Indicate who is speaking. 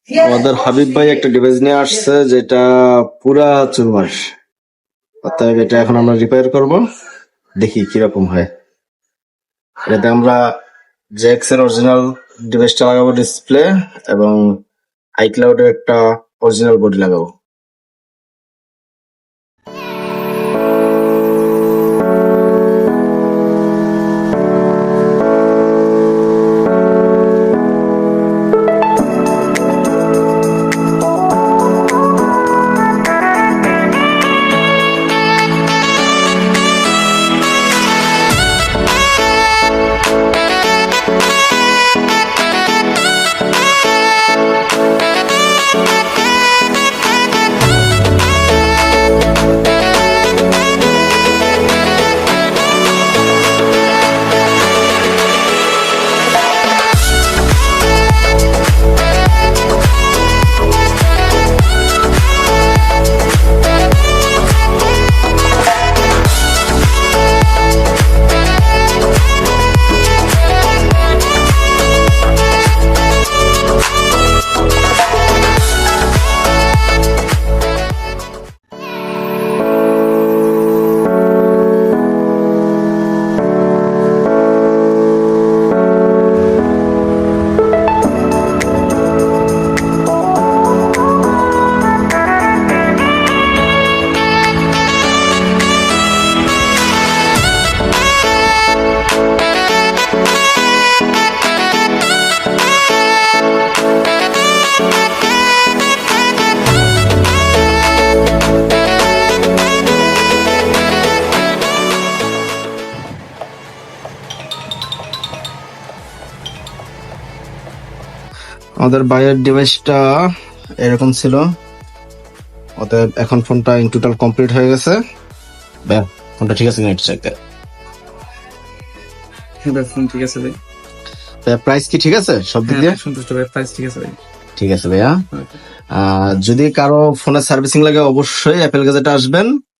Speaker 1: আমাদের হাবিব ভাই একটা ডিভাইস নিয়ে আসছে যেটা পুরা চুরমার। অতএব এটা এখন আমরা রিপেয়ার করব, দেখি কিরকম হয়। এটাতে আমরা জ্যাক্স এর অরিজিনাল ডিভাইসটা লাগাবো ডিসপ্লে, এবং আইক্লাউডের একটা অরিজিনাল বডি লাগাবো। আমাদের বাইরের ডিভাইসটা এরকম ছিল, অতএব এখন ফোনটা ইন টোটাল কমপ্লিট হয়ে গেছে। ফোনটা ঠিক আছে কিনা একটু চেক দেয়।
Speaker 2: হ্যাঁ ভাই, ফোন ঠিক আছে ভাই।
Speaker 1: প্রাইস কি ঠিক আছে সব দিক দিয়ে?
Speaker 2: হ্যাঁ, সন্তুষ্ট ভাই, প্রাইস ঠিক আছে ভাই।
Speaker 1: ঠিক আছে ভাইয়া। যদি কারো ফোনের সার্ভিসিং লাগে অবশ্যই অ্যাপেল গ্যাজেটে আসবেন।